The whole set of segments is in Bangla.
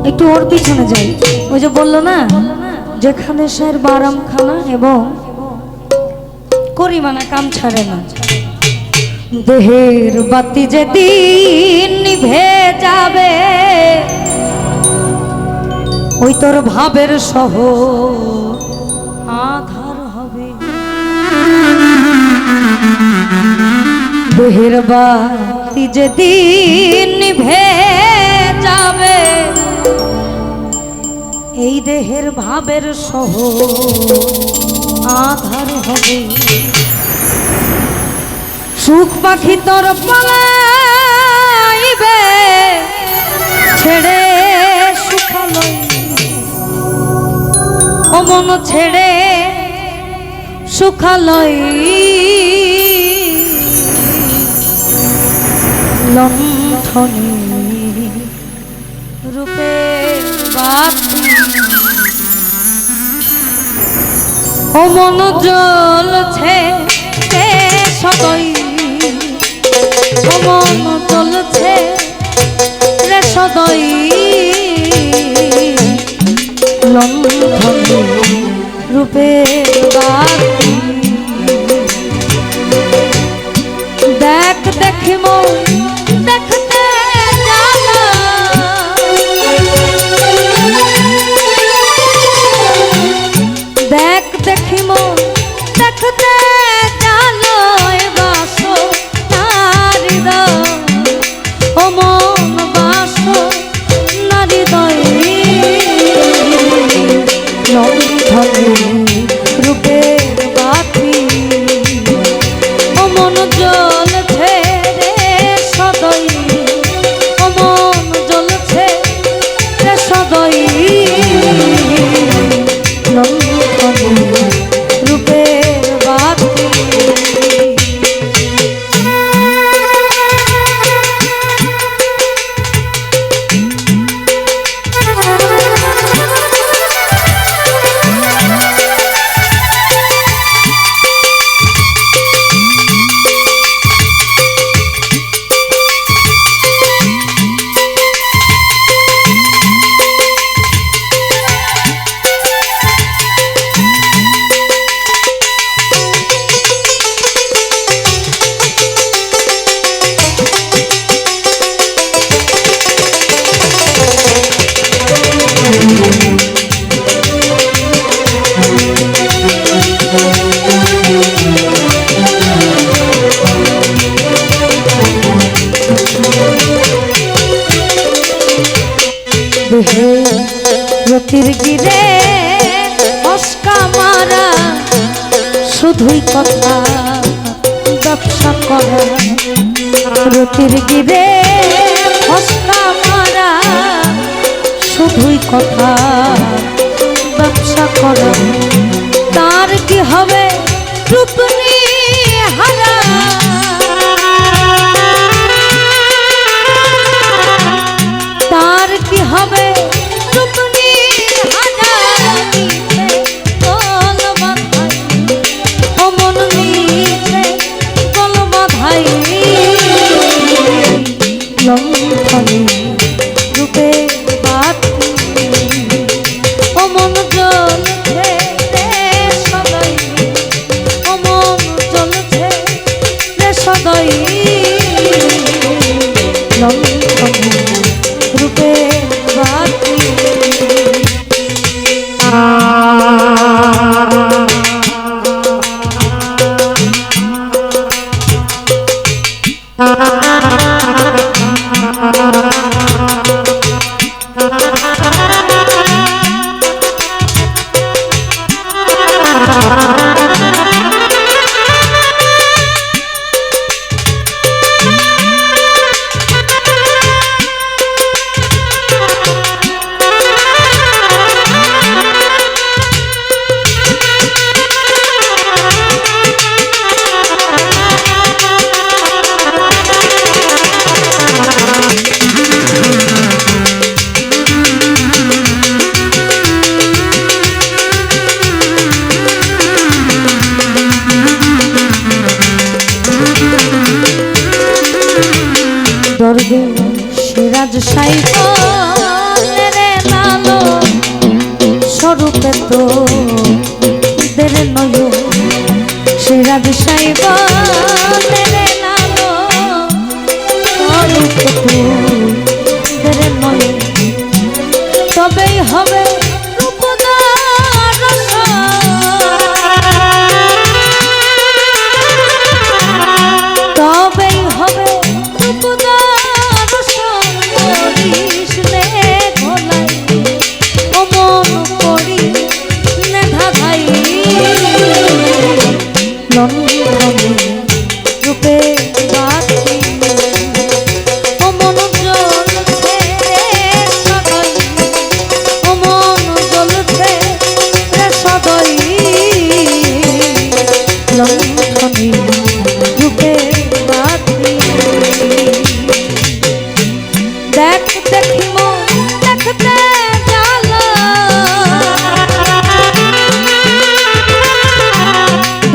একটু ওর পিছনে যাই। ওই যে বললো না যেখানে স্যার বারাম খানা এবং করিমানা কাম ছাড়ে না, দেহের বাতি যেদিন নিভে যাবে ওই তোর ভাবের শহর আধার হবে। দেহের বাতি যেদিন নিভে যাবে এই দেহের ভাবের শহর আধার হবে। সুখ পাখি তোর পালাইবে ছেড়ে সুখালয়, ও মন ছেড়ে সুখালয়। লণ্ঠনে রূপের বাতি ও মন জ্বলছে সদয়, ও মন জ্বলছে রে সদয়। লণ্ঠনে রূপের বাতি দেখ দেখি মন দেখতে জানা, দেখ দেখি মন দেখতে জানো বাসো নারী দয়, ও মন বাসো নারী দয়। লণ্ঠনে রূপের বাতি ও মন জ্বলছে রে সদয়, ও মন জ্বলছে রে সদয়। লণ্ঠনে রূপের বাতি রতির গিরে অস্কা মারা শুধুই কথা ব্যবসা করা। রতির গিরে অস্কা মারা শুধুই কথা ব্যবসা করা। তার কি হবে রূপনি হারা, তার কি হবে রূপনি হারা। কল বাঁধাই ও মন নিচে কল বাঁধাই। লণ্ঠনে রূপের বাতি ও মন জ্বলছে রে সদয়, ও মন জ্বলছে রে সদয়। লণ্ঠনে রূপের বাতি দরবে সিরাজ সাইব রে রূপে তো দের নয় সেরা বিষয় রে লালো রূপে তো দের নয় তবেই হবে তবেই হবে রূপে বাতি ও মন জ্বলছে সদয় ও মন জ্বলছে সদয় লঙ্ঘনী রূপে বাতি দেখ দেখি মন দেখতে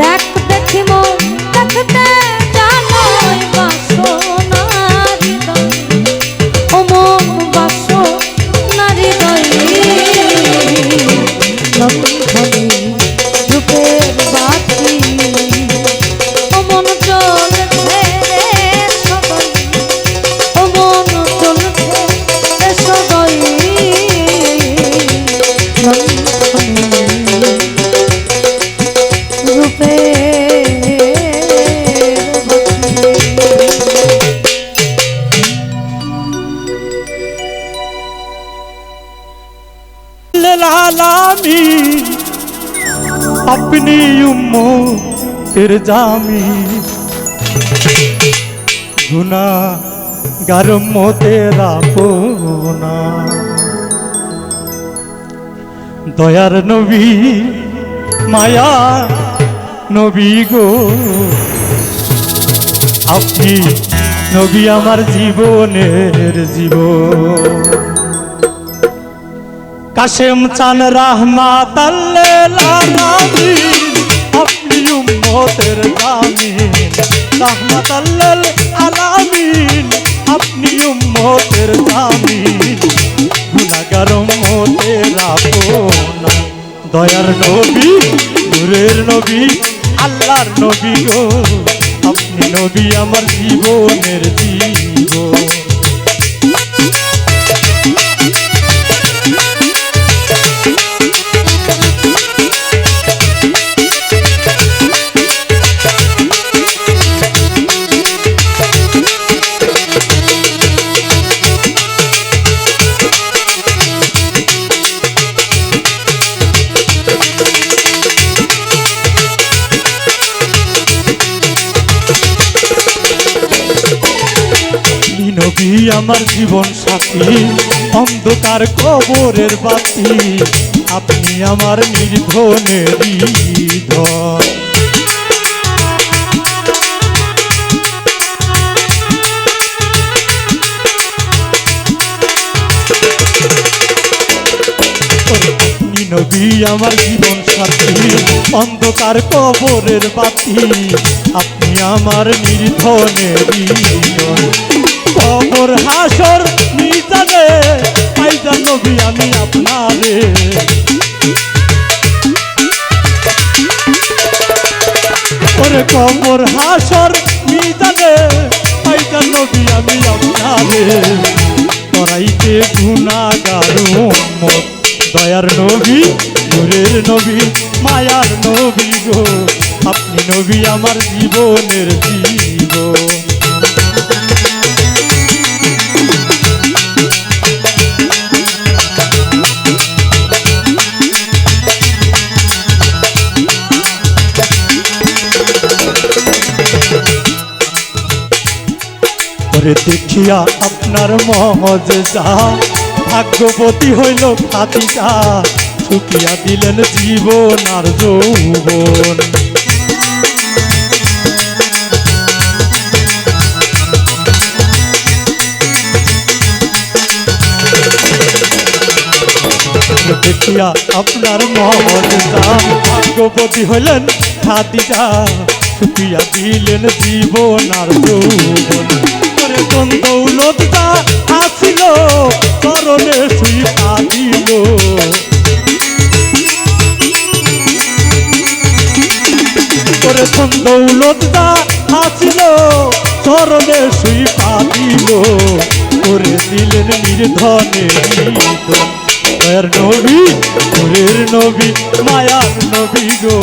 দেখ দেখি মন দেখতে জানোই বাসনারি দই ও মন বাসনারি দই লঙ্ঘনী রূপের বাতি ও মন জ্বলছে সদয় ও মন জ্বলছে সদয় লঙ্ঘনী রূপে लालामी अपनी उम्मतेर जामी गुनाहगार उम्मतेर आपना दयार नबी माया नबी गो আপনি নবী আমার জীবনের জীবন কাশেম চান রাহমাতাল্লিল আলামিন আপনি উম্মতের জামিন রাহমাতাল্লিল আলামিন আপনি উম্মতের জামিন গুনাহগার উম্মতের আপনা দয়ার নবী নূরের নবী আল্লাহর নবী গো আপনি নবী আমার জীবনের জীবন নবী আমার জীবন সাথী অন্ধকার কবরের বাতি আপনি আমার নির্ধনের ধন নবী আমার জীবন সাথী অন্ধকার কবরের বাতি আপনি আমার নির্ধনের ধন কবর হাসর মিজানে পাইজান নবী আমি আপনারে ওরে কবর হাসর মিজানে পাইজান নবী আমি আপনারে করাইতে গুনাহগার উম্মত দয়ার নবী নূরের নবী মায়ার নবী গো আপনি নবী আমার জীবনের জীবন দেখিয়া আপনার মহজা ভাগ্যবতী হইল খাতিজা শুকিয়া দিলেন জীবন আর যৌবন দেখিয়া আপনার মহজা ভাগ্যবতী হইলেন খাতিজা শুকিয়া দিলেন জীবন আর যৌবন কোন দৌলতটা আসিল চরণে সুইপা দিল গো করে দিলেন নির্ধনে নিধন। দয়ার নবী, নূরের নবী, মায়ার নবী গো,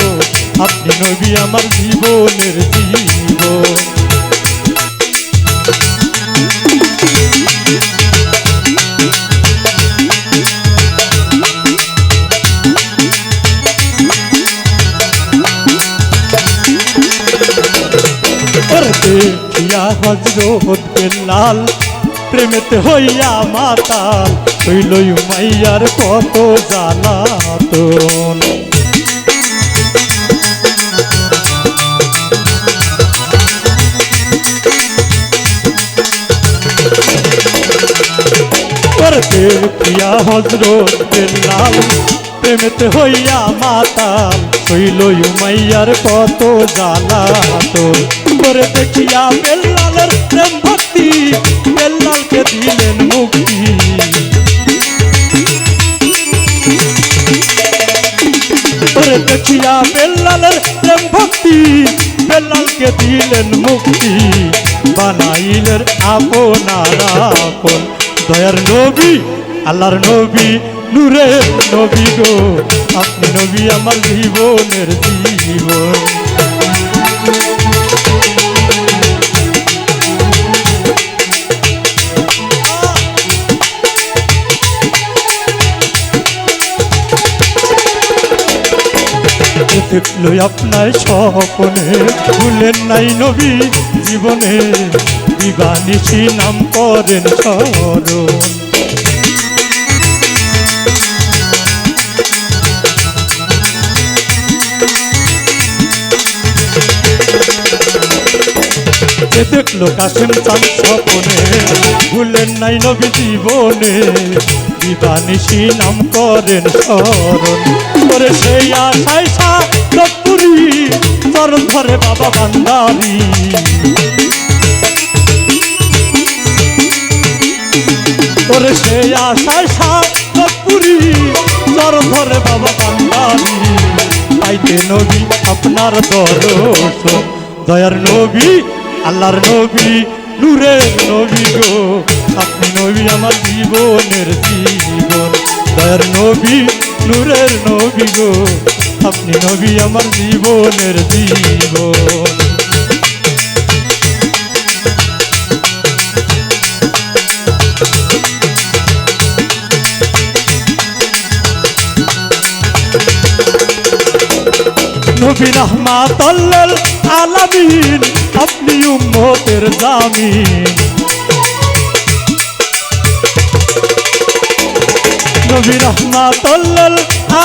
আপনি নবী আমার জীবনের জীবন। দেখিয়া হযরত বেলাল প্রেমেতে হইয়া মাতাল, হইল উমাইয়ার কত জ্বালাতন। দেখিয়া হযরত বেলাল প্রেমেতে হইয়া মাতাল, হইল উমাইয়ার কত জ্বালাতন। করে দেখিয়া বেলালের প্রেম ভক্তি, বেলালকে দিলেন মুক্তি। করে দেখিয়া বেলালের প্রেম ভক্তি, বেলালকে দিলেন মুক্তি। বানাইলেন আপনার আপন। দয়ার নবী, আল্লাহর নবী, নূরের নবী গো, আপনি নবী আমার জীবনের জীবন। দেখলো আপনার স্বপনে, ভুলেন নাই নবী জীবনে, দিবানিশি নাম করেন স্মরণ। দেখলো কাসেম চাঁদ স্বপনে, ভুলেন নাই নবী জীবনে, দিবানিশি নাম করেন স্মরণ। করে সেই আশায় সাতপুরি, চরণ ধরে বাবা বান্দারি। করে সেই আশায় সাতপুরি, চরণ ধরে বাবা বান্দারি। পাইতে নবী আপনার দর্শন। দয়ার নবী, আল্লাহর নবী, নূরের নবী গো, আপনি নবী আমার জীবনের জীবন। দয়ার নবী, নূরের নবী গো, আপনি নবী আমার জীবনের জীবন। নবী রাহমাতুল লিল আলামিন, আপনি উম্মতের জামিন। নবী রাহমাতুল লিল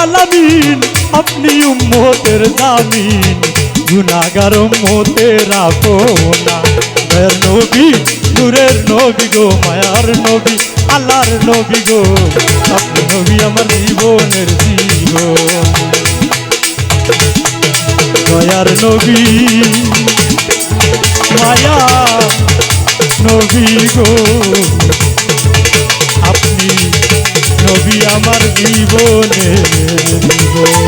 আলামিন, আপনি উম্মতের জামিন। গুনাহগার উম্মতের আপনা। দয়ার নবী, নূরের নবী গো, মায়ার নবী, আল্লাহর নবী গো, আপনি নবী আমার জীবনের জীবন। দয়ার নবী, মায়া নবী গো, আপনি নবী আমার জীবনের জীবন।